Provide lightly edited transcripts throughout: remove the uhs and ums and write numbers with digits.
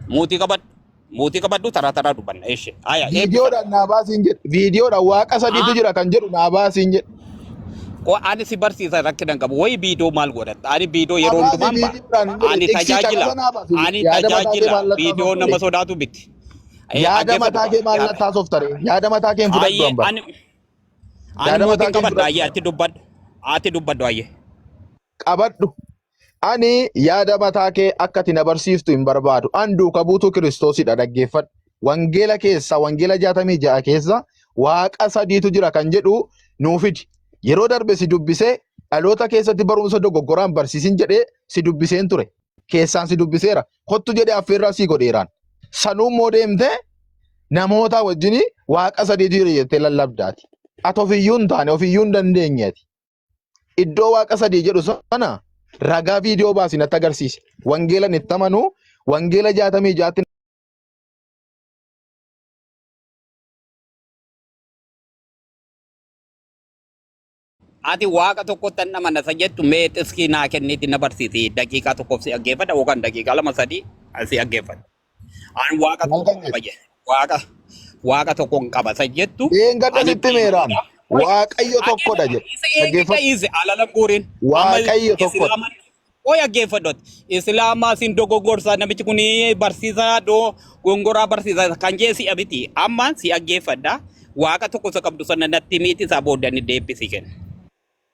Muutii qabadhu taraa dubbanna. Aya eebbifadhu. Viidiyoodhaan naa baasiin jedhe. Viidiyoodhaan waaqa sadiitu jira kan jedhu naa baasiin jedhe. Ani si barsiisa rakkinan qabu. Wayi biidoo maal godhatta? Ani biidoo yeroo hundumaan ba'a. Ani tajaajila biidoo nama sodaatu bitti. Yaada mataa kee maal na taasofta ree? Yaada mataa kee hin fudhadhu hamba. Ani mootiin qabadha ayyee ati dubbadhu ayyee. Qabadhu. Ani yaada mataa kee akka ati na barsiiftu hin barbaadu. An duuka buutuu Kiristoosidha dhaggeeffadhu. Wangeela keessa wangeela 66 keessa waaqa sadiitu jira kan jedhu nuufidi. Yeroo darbe si dubbisee dhaloota keessatti barumsa dogoggoraan barsiisin jedhee si dubbiseen ture. Keessaan si dubbiseera. Kottu jedhee affeerraa si godheeraan. Sanuun moo deemtee namoota wajjin waaqa sadiitu jira jettee lallabdaati. Ati ofiyyuu hin taane ofiyyuu hin dandeenyeeti. Iddoo waaqa sadii jedhu sana ragaa viidiyoo baasi natti agarsiisi. Wangeela itti amanuu wangeela 66 Ati waaqa tokkotti an amana jettu mee xiskii naa kenniiti na barsiisi daqiiqaa tokkoof si dhaggeeffadha yookaan daqiiqaa 2-3 si dhaggeeffadha. Ani waaqa tokko qaba waaqa tokkoon qaba jettu. Eengadda sitti meeraan waaqayyo tokkodha jedhe. Dhaggeeffadhu. Alalam guuriin. Waaqayyo tokkodha. Oya dhaggeeffadhu. Islaamaa sin dogoggorsaa namichi kun barsiisaa gongoraa barsiisaa kan jee si abiti. Amma si dhaggeeffadha. Waaqa tokko isa qabdu sana natti miti isaa booddee deebisi kenna.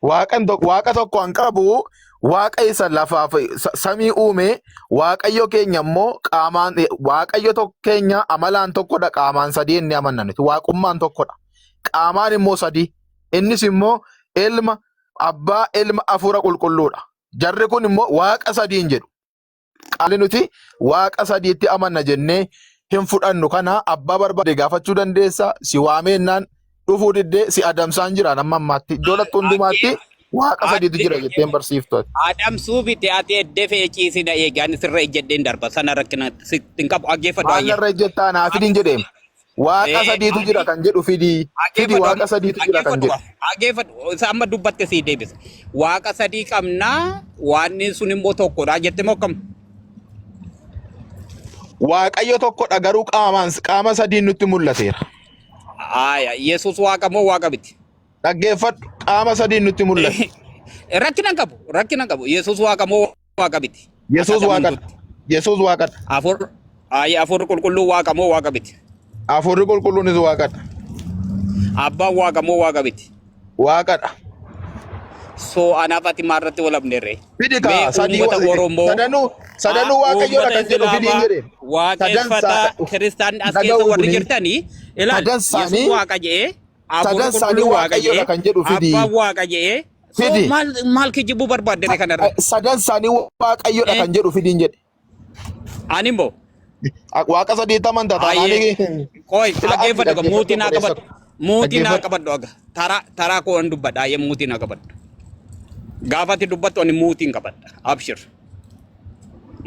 Waaqa tokko an qabu waaqa isa lafaaf samii uume waaqayyo keenya immoo qaamaan waaqayyo tokko keenya amalaan tokkodha qaamaan sadii inni amannan waaqummaan tokkodha qaamaan immoo sadii innis immoo ilma abbaa ilma hafuura qulqulluudha jarri kun immoo waaqa sadiin jedhu qaali nuti waaqa sadiitti amanna jennee hin fudhannu kana abbaa barbaade gaafachuu dandeessa si waamennaan dhufuu diddee si adamsaan jira nama ammaatti iddootti hundumaatti waaqa sadiitu jira jetteen barsiiftu. Adamsuu biti ati eddee feeciisi na eegaan sirra ejjedheen darba sana rakkina hin qabu dhaggeeffadhu ayyaa. Waan irra ejjettaa naa fidin jedheem. Waaqa sadiitu jira kan jedhu fidi waaqa sadiitu jira kan jedhu. Dhaggeeffadhu isa amma dubbatte sii deebisa. Waaqa sadii qabnaa waan sun immoo tokkodha jette moo kam? Waaqayyo tokkodha garuu qaama sadiin nutti mul'ateera. Aya Yesus waaqa moo waaqa biti? Dhaggeeffadhu qaama sadiin nutti mul'ate. Rakkina qabu. Yesus waaqa moo waaqa biti? Yesus waaqadha. Yesus waaqadha. Afur qulqulluu waaqa moo waaqa biti? Afurri qulqulluunis waaqadha. Abbaan waaqa moo waaqa biti? Waaqadha. So anaaf ati maarratti walabneerre. Fidi kaa sadanuu waaqayyoodha kan jedhu fidiin jedheen. Waaqeffata kiristaanni as keessa warri jirtanii Yesus waaqa jedhee sadan isaanii waaqayyoodha kan jedhu fidi. Abbaan waaqa jedhee fidi. Maal kijibuu barbaaddere kanarra? Sadan isaanii waaqayyoodha kan jedhu fidiin jedhe. Ani immoo waaqa sadii amantaa taanaanii. Qoy dhaggeeffadhu muutii naa qabadhu. Muutii naa qabadhu aga. Taraa koo an dubbadha ayyee muutii naa qabadhu. Gaafati dubbattu ani muutiin qabadha. Abshir.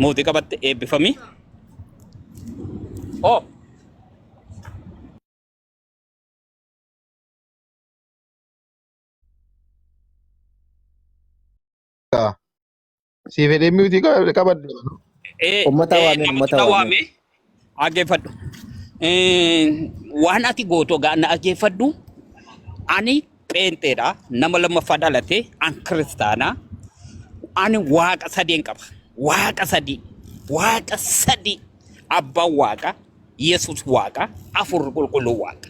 Muutii qabatte eebbifami. Oh. Si fedhee muutii qabadhu. Ummata waame. Dhaggeeffadhu. Waan ati gootu na dhaggeeffadhu. Ani pheenxeedha nama lammaffaa dhalate an kiristaana ani waaqa sadeen qaba waaqa sadii abbaan waaqa Yesus waaqa afur qulqulluu waaqa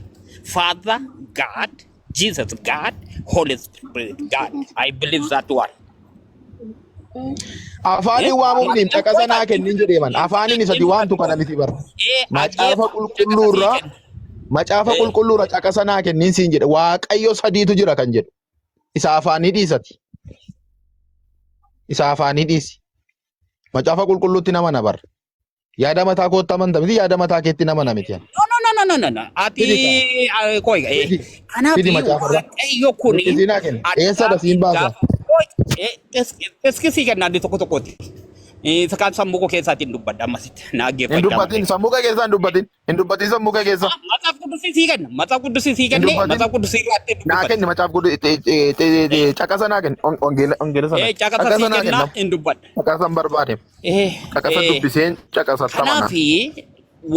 Father God Jesus God Holy Spirit God I believe that one. Afaaniin waamuun caqasa naa kennin jedheeman afaaniin isa diiwaantu kana miti bara macaafa qulqulluurra caqasa naa kennin siin jedhe waaqayyo sadiitu jira kan jedhu isa afaanii dhiisati isa afaanii dhiisi macaafa qulqulluutti nama na bara yaada mataa kootti amanta miti yaada mataa keetti nama na miti. No. Ati koi kanaaf waaqayyo kun eessadha siin baasa. Eskisi kennaa tokko tokkotti. Isa kan sammuu koo keessaatiin dubbadha ammasitti na Hin dhaggeeffadhaa dubbatin malee. sammuu kee keessa hin dubbatin. Hin dubbatin sammuu kee keessa. Matsaaf Quddusii sii kenna. Matsaaf Quddusii sii Hin kennee dubbatin. Matsaaf Quddusii irratti Naa dubbadha. kenni macaaf caqasa naa kenni. Ongeela sana. Caqasa Caqasa sii naa kennaa kenna. hin dubbadha. Caqasa hin barbaade. Caqasa dubbiseen caqasa tapana. Kanaafi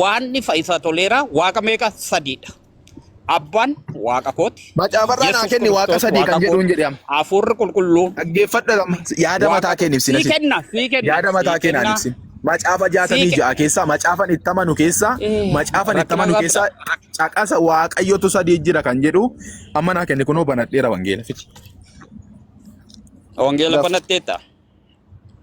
waan ifa isa toleera waaqa meeqa sadiidha. Abbaan waaqa kooti. Macaafarraa naa kenni waaqa sadii kan jedhuun jedhama. Hafuurri qulqulluun. Dhaggeeffadha yaada mataa kenniif sina Sii kenna. yaada mataa kennaan ibsin. Macaafa 66 keessaa macaafan itti amanu keessaa macaafan itti amanu keessaa caqasa waaqayyotu sadii jira kan jedhu amma naa kenni kunoo banadheera wangeela fiti. Wangeela banatteetta.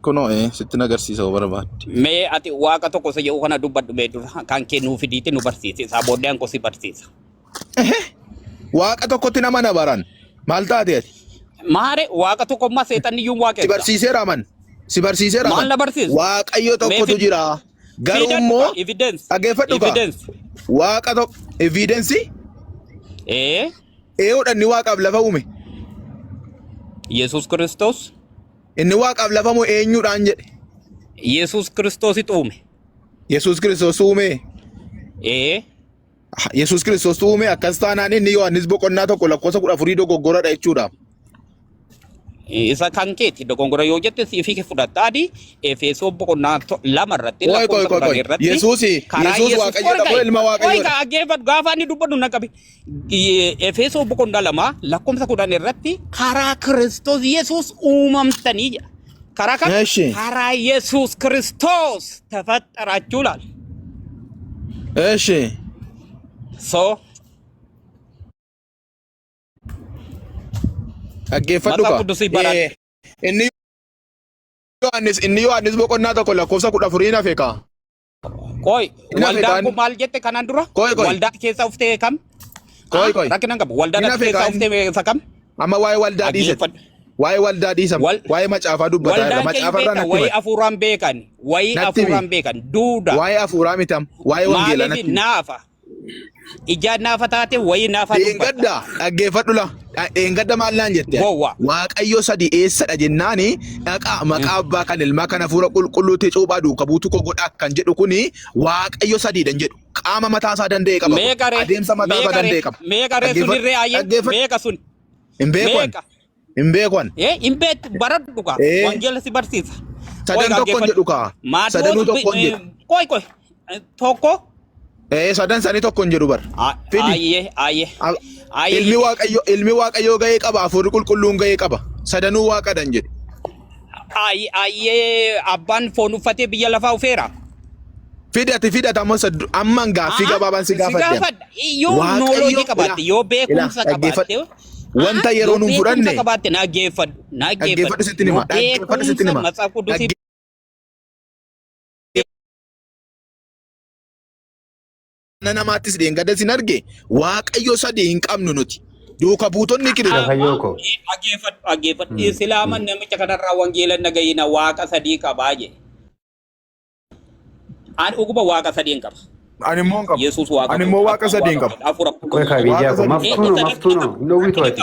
Kunoo sitti agarsiisa barbaadde. Mee ati waaqa tokko isa jedhu kana dubbadhu mee dura kan kennuu fidiitti nu barsiise. Isaa booddee anko si barsiisa. Waaqa tokkotti nama na baran maal taate ati? Maare waaqa tokko ammaa seexanniyyuu Si waaqessa. barsiiseera man. Si barsiiseera Maal na man. barsiisa? Waaqayyo tokkotu jira. Garuu immoo evidence. dhaggeeffadhu kaa. Evidence. Waaqa tokko evidensi eeyoodha inni waaqaaf lafa uume. Yesus Kiristoos. Inni waaqaaf lafa moo eenyuudhaan jedhe? Yesus Kiristoositu uume. Yesuus Kiristoos uume. Ee. Yesuus Kiristoos uume akkas taanaan inni Yohaannis boqonnaa tokko lakkoofsa 14 dogoggoradha jechuudha. Isa kan keeti dogongora yoo jette siifi ke fudhattaadhi Efesoo boqonnaa lama irratti Yesuus waaqayyoodha moo ilma waaqayyoodha? Dhaggeeffadhu gaafa inni dubbadhu na qabe. Efesoo boqonnaa lama lakkoofsa 10 irratti karaa Kiristoos Yesuus uumamtanii jedha. Karaa kan karaa Yesuus Kiristoos tafaxxaraachuu laal. Eeshi. So dhaggeeffadhu kaa. Inni Yohaannis boqonnaa tokko lakkoofsa 14 hafe kaa. Koi, waldaan kun maal jette kanaan dura? Waldaan keessa uftee kam? Koi. Rakkinan qabu. Waldaan keessa uftee isa kam? Amma waa'ee waldaa dhiisate. Waa'ee waldaa dhiisan. Waa'ee macaafaa dubbataa. Macaafarraa natti waa'ee afuuraan beekan. Waa'ee afuuraan beekan. Duuda. Waa'ee afuuraa mitam. Waa'ee wangeelaa natti. Maaliif naafa? Ijaan naafa taate waa'ee naafa dubbata. Dheengadda dhaggeeffadhu la. Dheengadda maal naan jette? Waaqayyo sadii eessadha jennaani dhaqaa maqaa abbaa kan ilmaa kan hafuura qulqulluutti cuuphaa duuka buutu koo godhaa kan jedhu kuni Waaqayyo sadiidhan jedhu. Qaama mataa isaa danda'e qaba. Adeemsa mataa isaa danda'e qaba. Meeqaree sunirree ayyee meeqa sun. Hin beekwan. Hin beekwan. Hin beektu baradhu kaa. Wangeela si barsiisa. Sadan tokkon jedhu kaa. Sadanuu tokkon jedhu. Koi. Tokko. Sadan sanii tokkon jedhu bar. Ayyee. Ilmi waaqayyoo gahee qaba. Hafuurri qulqulluun gahee qaba. Sadanuu waaqadhan jedhu. Ayyee abbaan foon uffatee biyya lafaa ufeera. Fidata amman gaaffii gabaabaan si gaafadde. Yoo noolojii qabaatte yoo beekumsa qabaatte. Wanta yeroo nuun fudhanne. Beekumsa qabaatte naaggeeffadhu. Dhaggeeffadhu sitti nima. Dhaggeeffadhu sitti nima. Namaattis dheengadda sin arge waaqayyo sadii hin qabnu nuti. Duuka buutonni Dhaggeeffadhu. Islaaman namicha kanarraa wangeela nagayina waaqa sadii qabaa jedhe. Ani dhuguma waaqa sadii hin qaba. Ani immoo hin qabu. Yesuus waaqa. Ani immoo waaqa sadii hin qabu. Koi kabijaa ko maftuno nowwitu ati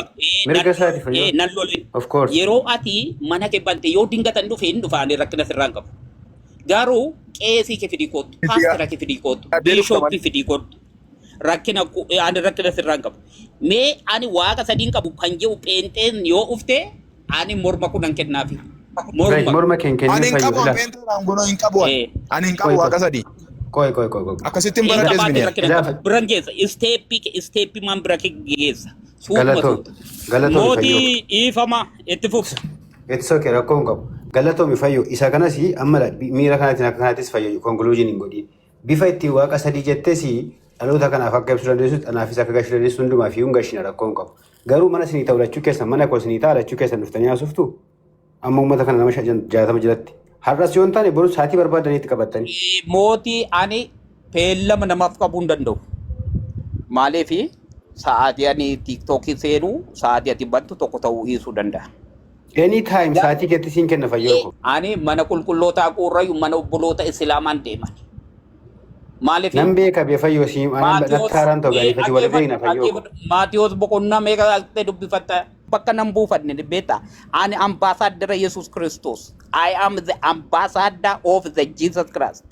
mirga isaati fayyadu. Nan lole. Of course. Yeroo ati mana kee bante yoo dingatan dhufe hin dhufaani rakkina sirraan qabu. Garuu qeesii kee fidii kootu, paastara kee fidii kootu, biishooppii fidii kootu. Rakkina sirraan qabu. Mee ani waaqa sadiin qabu kan jedhu pheenxeen yoo ufte ani morma kunan kennaafi. Morma keen Ani kennuu hin qabu fayyadu. peenteeraan gonoo hin qabu. Ani hin qabu waaqa sadii. Koi. Akkasittiin baradhees miniyaa. Biran geessa. Isteeppii maan bira geessa. Galatoomi Mootii dhiifama itti fufu. It's okay rakkoo hin qabu. Galatoomi fayyu isa kanas amma miira kanaatiin akka kanattis fayyu conclusion hin godhin. Bifa ittiin waaqa sadii jettees dhaloota kanaaf akka ibsuu dandeessu anaafis akka gashuu dandeessu hundumaa fi hungashina rakkoo hin qabu. Garuu mana sinii ta'u lachuu keessan mana koo sinii ta'a lachuu keessan dhuftanii haasoftu amma uummata kana nama 60 jalatti. Har'as yoo hin taane borus saatii barbaadaniitti qabattanii. Mootii ani beellama namaaf qabuu hin danda'u. Maaliif sa'aatii ani tiiktookii seenuu sa'aatii ati bantu tokko ta'uu dhiisuu danda'a. Anytime saatii keetti siin kenna fayyoo. Ani mana qulqullootaa quurrayu mana obboloota islaamaan deeman. Maaliif Nan beeka bee fayyoo siin nattaaraan ta'u gaarii fati wal beekna fayyoo. Maatiyoos boqonnaa meeqa ta'e dubbifatta bakka nan buufanne beeta ani ambassador Jesus Christos. I am the ambassador of the Jesus Christ.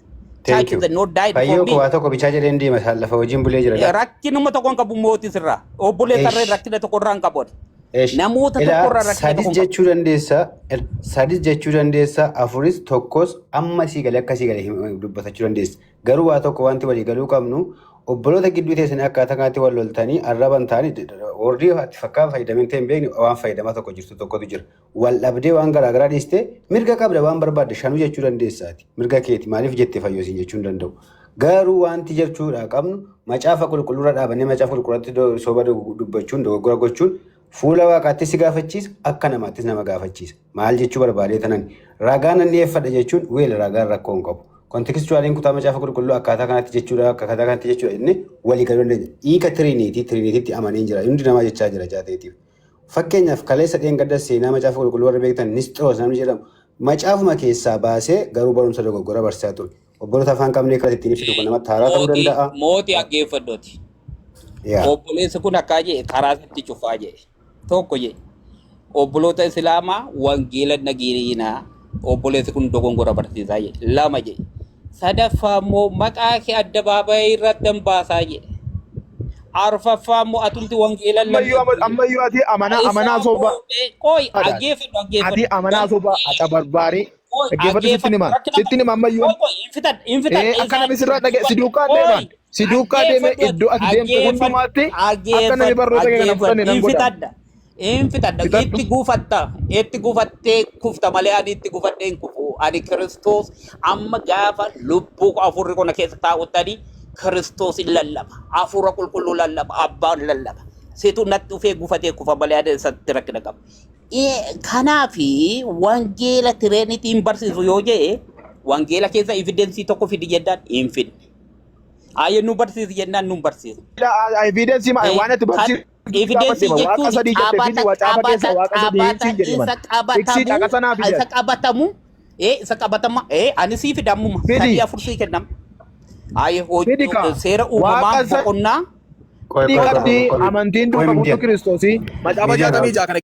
Thank you. The no died for Fayyoo me. ko waa tokko bichaa jedhee hin deema lafa hojiin bulee jira. Rakkinuma tokkoon qabu mootii sirraa. Obbolee tarree rakkina tokko irraa hin qaboon. Namoota tokko irraa rakkina tokko sadis jechuu dandeessa afuris tokkos amma sii galee akka sii galee dubbatachuu dandeessa. Garuu waa tokko wanti walii galuu qabnu obboloota gidduu teessanii akkaataa kanatti wal loltanii arraban ta'anii warri fakkaan fayyadaman ta'e hin beekne waan fayyadamaa tokko jirtu tokkotu jira. Wal dhabdee waan garaagaraa dhiistee mirga qabda waan barbaadde shanuu jechuu dandeessaati. Mirga keeti maaliif jettee fayyoosin jechuu hin danda'u. Garuu wanti jechuudha qabnu macaafa qulqulluurra dhaabannee macaafa qulqulluuratti soba dubbachuun dogoggora gochuun fuula waaqaatti si gaafachiisa akka namaattis nama gaafachiisa. Maal jechuu barbaadee tanan ragaan inni eeffadha jechuun weel ragaan rakkoo hin qabu. Kontekstuwaaliin kutaa macaafa qulqulluu akkaataa kanatti jechuudha akkaataa kanatti jechuudha inni walii galuu dandeenya. Hiika tiriiniitiitti amanee jira. Hundi namaa jechaa jira jaateetiif. Fakkeenyaaf kaleessa dheengadda seenaa macaafa qulqulluu warra beektan Nisxiroos namni jedhamu macaafuma keessaa baasee garuu barumsa dogoggora barsiisaa ture. Obboloota afaan qabnee kan ittiin ibsitu kun namatti haaraa ta'uu danda'a. Mootii dhaggeeffadhooti. Obboleessi kun akkaa jee karaa itti cufaa jee tokko jee obboloota Islaamaa wangeela nagiinaa obboleessi kun dogongora barsiisaa jee lama jee sadaffaa immoo maqaa kee addabaabayii irratti hin baasaa jee arfaffaa immoo atumti wangeela ammayyuu ati amanaa soba dhaggeeffadhu ati amanaa soba ata barbaarii dhaggeeffadhu sittin hima ammayyuu akka namni sirraa dhagee si duukaa deeme iddoo ati deemte hundumaatti akka namni barnoota kee kana fudhanne nan godha. Infitadda itti gufattee kufta malee ani itti gufadhee hin kufu ani Kiristoos amma gaafa lubbuu afurri kana keessa taa'uttani Kiristoos hin lallaba afura qulqulluu lallaba abbaan lallaba situ natti dhufee gufatee kufa malee ani isatti rakkina qaba. Kanaafi wangeela tireenitiin barsiisu yoo jee wangeela keessa evidensii tokko fidi jennaan hin fidne. Ayye nu barsiisu jennaan nu barsiisu. Evidensii waan itti barsiisu. Evidensii jechuun isa qabatamu isa qabatama ani sii fidammuma sadii afur sii kennama. Ayye hojii seera uumamaa boqonnaa. Qabdi amantiin duuba buutu Kiristoosii macaafa 66 kana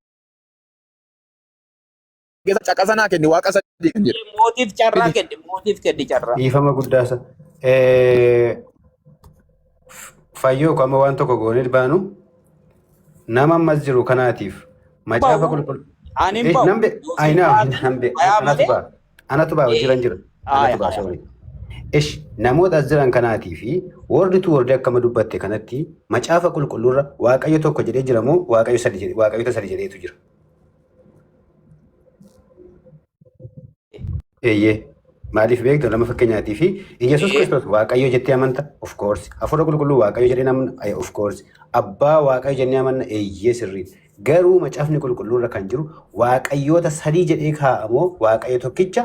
keessa caqasanaa kenni waaqa sadii kan jedhu. Mootiif kenni carraa. Dhiifama guddaasa. Fayyoo qaama waan tokko goonee baanu nama ammas jiru kanaatiif macaafa qulqulluu. Ani hin bahu. Anatu baa jiran jira. Namoota as jiran kanaatii fi warri akkama dubbatte kanatti macaafa qulqulluurra waaqayyo tokko jedhee jira moo waaqayyo sadi jedheetu jira. Maaliif beektu nama fakkeenyaatii fi Yesuus Kiristoos waaqayyo jettee amanta of course hafuura qulqulluu waaqayyo jedhee namna of course abbaa waaqayyo jennee amanna sirrii garuu macaafni qulqulluurra kan jiru waaqayyoota sadii jedhee kaa'amoo waaqayyo tokkicha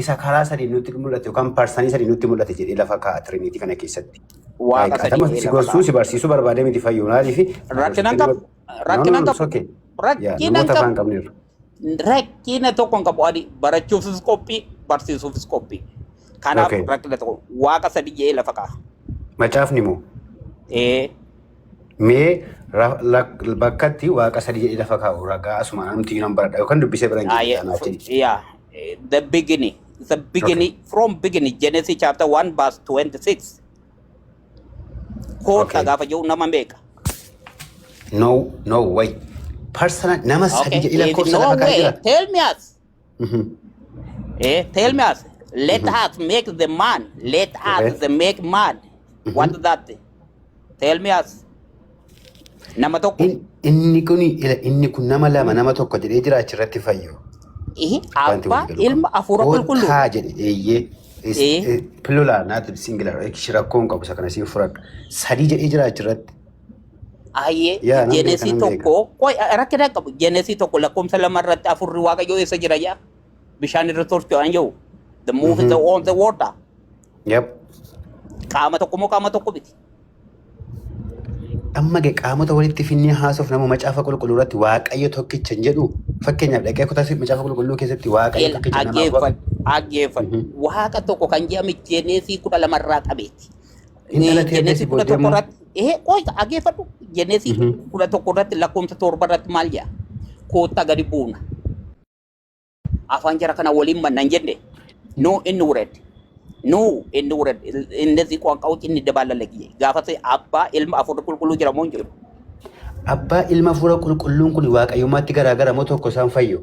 isa karaa sadii nutti mul'ate yookaan parsanii sadii nutti mul'ate jedhee lafa kaa'a Tiriiniitii kana keessatti. Waaqa sadii si gorsuu si barsiisuu barbaadee miti fayyuu maaliif rakkinan qabu. Rakkina tokko hin qabu adi barachuufis qophii barsiisuufis qophii. Kanaaf rakkina tokko waaqa sadii jedhee lafa kaa'a. Macaafni moo? Mee bakkatti waaqa sadii jedhee lafa kaa'u ragaa asuma namti nan baradha yookaan dubbisee biran jedhama. The beginning from beginning Genesis chapter 1 verse 26. Koota gaafa jiru nama beeka. No way. Personal nama sadii jedhee lakkoofsa lafa kaa'ee jira. Tell me us. Tell me us. Let us make the man. Let us make man. What is that? Tell me us. Nama tokko. Inni kun nama lama nama tokko jedhee jira achirratti fayyoo. Abbaa ilma hafuura qulqulluu. Haa jedhe plural naati singular rakkoon qabu isa kana siin furadhu. Sadii jedhee jira achirratti. Aye, Genesis tokko rakkina qabu. Genesis tokko lakkoofsa lamarratti afurri waaqayyoo eessa jira yaa? Bishaan irra torcho'an jiru. The move is on the water. Yep. Qaama tokko moo qaama tokko miti? Amma qaamota walitti finnee haasoof nama macaafa qulqulluu irratti waaqayyo tokkicha hin jedhu fakkeenyaaf dhaqee kutaa macaafa qulqulluu keessatti waaqayyo tokkicha namaaf waaqa tokko kan jedhame Genesis 12 irraa qabeeti. Genesis 11 irratti Qoy dhaggeeffadhu Jenesis 11 irratti lakkoofsa 7 irratti maal jedha? Koottaa gadi buuna. Afaan jara kana waliin mannan jenne. No inni wured. No inni wured. Innezi ቋንቋዎች inni dabalaleegi. Gaafate abbaa ilma afur qulqulluu jira moo hin jiru? Abbaa ilma fuula qulqulluun kun waaqayyummaatti garaagara moo tokko isaan fayyo?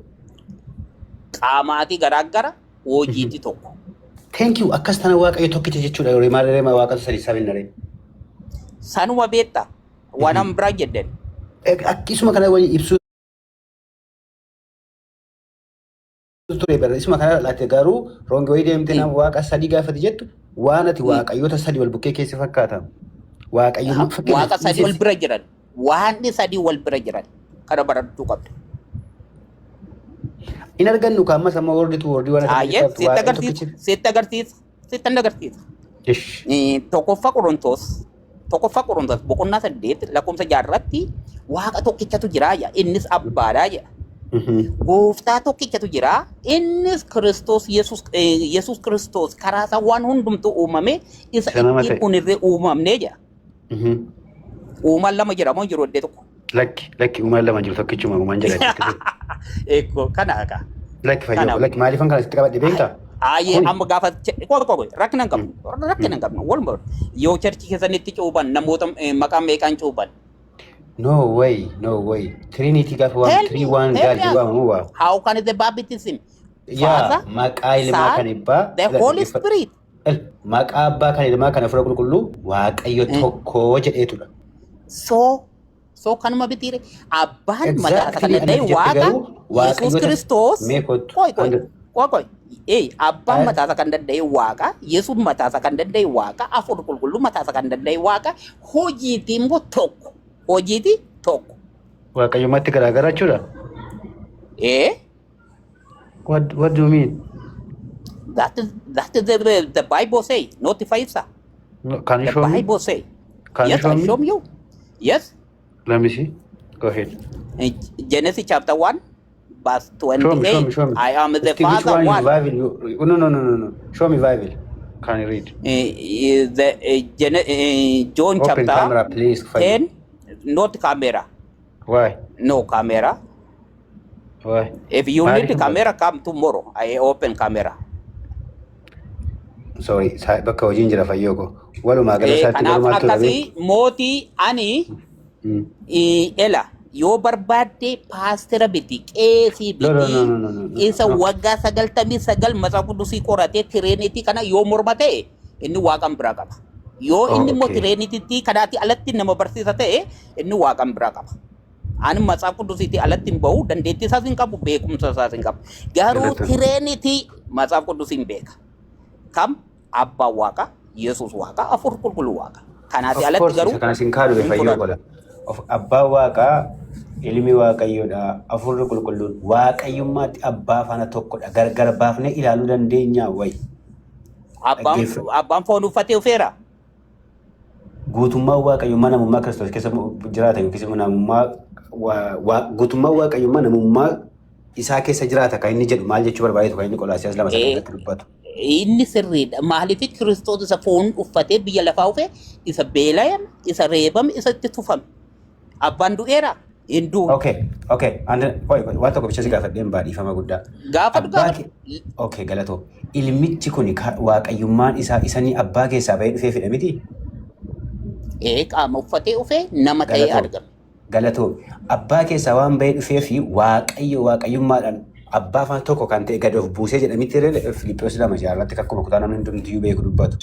Qaamaati garaagara hojiiti tokko. Thank you. Akkas tana waaqayyo tokkicha jechuudha. Yeroo maal waaqatu sadii sabinare. Sanuma beektaa waan an biraa jedhan. Akkasuma kana waliin ibsuu ture bara isuma kana laate garuu ronge wayii deemtee nama waaqa sadii gaafate jettu waan ati waaqayyoota sadii wal bukkee keessa fakkaata. Waaqa sadii wal bira jiran waan sadii wal bira jiran kana barattuu qabda. In argannu kaammas amma warditu wardii waan seetti agarsiisa. Tokkoffaa Qorontos boqonnaa 8 lakkoofsa 6 irratti waaqa tokkichatu jira innis abbaadha jedha. Gooftaa tokkichatu jira innis Kiristoos Yesuus Kiristoos karaa isaa waan hundumtuu uumame isa ittiin unirree uumamnee jedha. Uumaan lama jira moo jiru iddoo tokko? Lakki uumaan lama jiru tokkichuma uumaan jira. Eekko kana akka. Lakki maaliifan kana sitti qabadhe beektaa? Amma gaafa rakkina hin qabnu walumaa yoo cherchi keessanitti cuuban namoota maqaa meeqaan cuuban? No way. Trinity gaafa waan 3-1 gaadhi waamamu waa. How can the baptism? Yaa maqaa ilmaa kan ibbaa. The Holy Spirit. Maqaa abbaa kan ilmaa kana fuula qulqulluu waaqayyo tokko jedheetudha. So kanuma bitiire abbaan mataa kan danda'e waaqa Yesuus Kiristoos. Qoy. Abbaan mataa kan danda'e waaqa Yesuus mataa kan danda'e waaqa afur qulqulluu mataa kan danda'e waaqa hojiitiin tokko. Hojiiti tokko. Waaqayyoomatti garaagara jechuudha. What do you mean? That is the Bible say, not Faisa. Can you show me? The Bible say. Yes, I'll show you. Yes. Let me see. Go ahead. Genesis chapter 1, verse 28. Show me. I am the Still, Father which one. Bible no. Show me Bible. Can you read? John Open chapter camera, please. 10, not camera. Why? No camera. Why? If you need the camera, come tomorrow. I open camera. Sorry, bakka hojiin jira fayyoo ko. Walumaa gala isaatti Kanaaf walumaa tura akkasii mootii ani ela yoo barbaadde paastera biti qeesii biti isa waggaa 99 masaa qudusii qoratee tireeniti kana yoo morma ta'e inni waaqan biraa qaba. Yoo inni immoo tireenititti kanaati alatti nama barsiisa ta'e inni waaqan biraa qaba. Ani masaa qudusiitti alatti hin bahu dandeettii isaas hin qabu beekumsa isaas hin qabu. Garuu tireeniti masaa qudusiin beeka. Kam abbaa waaqa Yesuus waaqa afur qulqulluu waaqa. Kanaati alatti garuu kana sin kaadu fayyoo qola. Abbaa waaqaa ilmi waaqayyoodha afurri qulqulluun waaqayyummaatti abbaa faana tokkodha gargar baafnee ilaaluu dandeenya wayi. Abbaan foon uffatee ufeera. Guutummaa waaqayyummaa namummaa Kiristoos keessa jiraata yookiis namummaa guutummaa waaqayyummaa namummaa isaa keessa jiraata kan inni jedhu maal jechuu barbaadeetu kan inni Qolaasiyaas 2:8 dubbatu. Inni sirriidha. Maaliif Kiristoos isa foon uffatee biyya lafaa ufee isa beela'ame isa reebame isa itti tufame. Abbaan du'eera. Hinduu. Okay. Waan tokko bicha si gaafadheen baadhiifama guddaa. Gaafadhu. Okay, galatoo. Ilmichi kun waaqayyummaan isaa isanii abbaa keessaa bahee dhufee fidha miti? Qaama uffatee ufee nama ta'ee argama. Galatoo. Abbaa keessaa waan bahee dhufee fi waaqayyummaadhaan abbaa faana tokko kan ta'e gad of buusee jedhamitti Filiiphoos 2:6 akkuma kutaa namni hundumtiyyuu beeku dubbatu.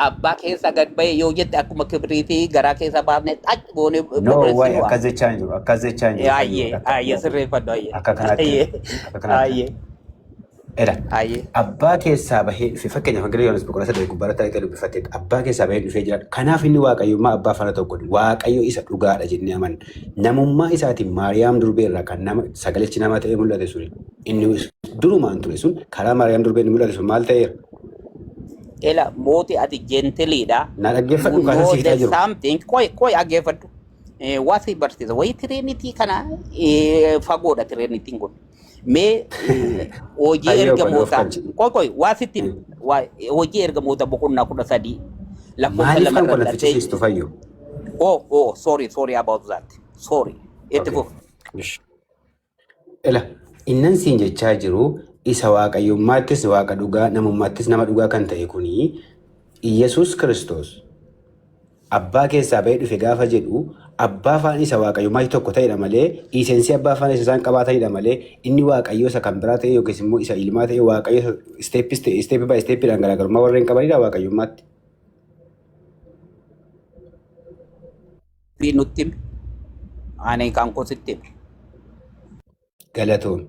Abbaa keessa gad bahee yoo jette akkuma kibriitii garaa keessa baafnee xac goonee wayi akkas jechaa hin jiru. Ayyee sirreeffadhu ayyee. Akka kanaatti. Abbaa keessaa bahee dhufe fakkeenyaaf Hangiree Yoonas boqonnaa 8 gubbaarratti argite dubbifattee abbaa keessaa bahee dhufee jira. Kanaaf inni waaqayyummaa abbaa faana tokkodha. Waaqayyo isa dhugaadha jennee amanna. Namummaa isaatiin Maariyaam Durbeerraa kan nama sagalichi nama ta'ee mul'ate suni. Inni durumaan ture sun karaa Maariyaam Durbee inni mul'ate sun maal ta'eera? Ela mootii ati jentiliidha. Na dhaggeeffadhu kan asiitaa jiru. Something koi dhaggeeffadhu. Waa si barsiisa. Wayii tireenitii kana fagoodha tireenitiin kun. Mee hojii ergamoota waa sitti hojii ergamoota boqonnaa 13 lakkoofsa 2 irratti Oh, sorry about that. Sorry. Itti Okay. fufi. Ish. Ila innan siin jechaa jiru isa waaqayyummaattis waaqa dhugaa namummaattis nama dhugaa kan ta'e kuni Iyesuus Kiristoos abbaa keessaa bahee dhufe gaafa jedhu abbaa afaan isa waaqayyummaatti tokko ta'edha malee iseensi abbaa afaan isa isaan qabaatanidha malee inni waaqayyo isa kan biraa ta'e yookiis immoo isa ilmaa ta'e waaqayyo isteeppi baay isteeppiidhaan garaagarummaa warreen qabanidha waaqayyummaatti. Nutti himi. Ani kan koo sitti himi. Galatoon.